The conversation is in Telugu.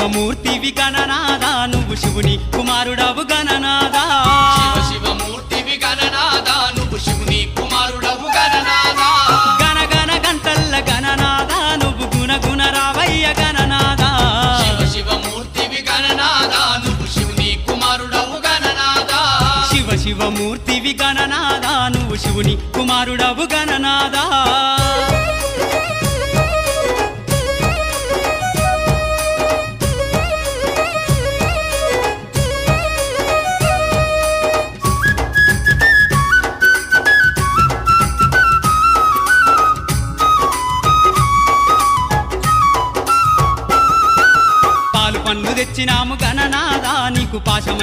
శివమూర్తివి గణనాదా నువ్వు శివుని కుమారుడవు గణనాదా శివమూర్తివి గణనాదా నువ్వు శివుని కుమారుడవు గణనాదా గణ గణ గంటల్ల గణనాదా నువ్వు గుణ గుణ రావయ్య గణనాదా శివమూర్తివి గణనాదా నువ్వు శివుని కుమారుడవు గణనాదా శివమూర్తివి గణనాదా నువ్వు శివుని కుమారుడవు గణనాదా పాలు పండ్లు తెచ్చినాము గణనాదా నీకు పాశమ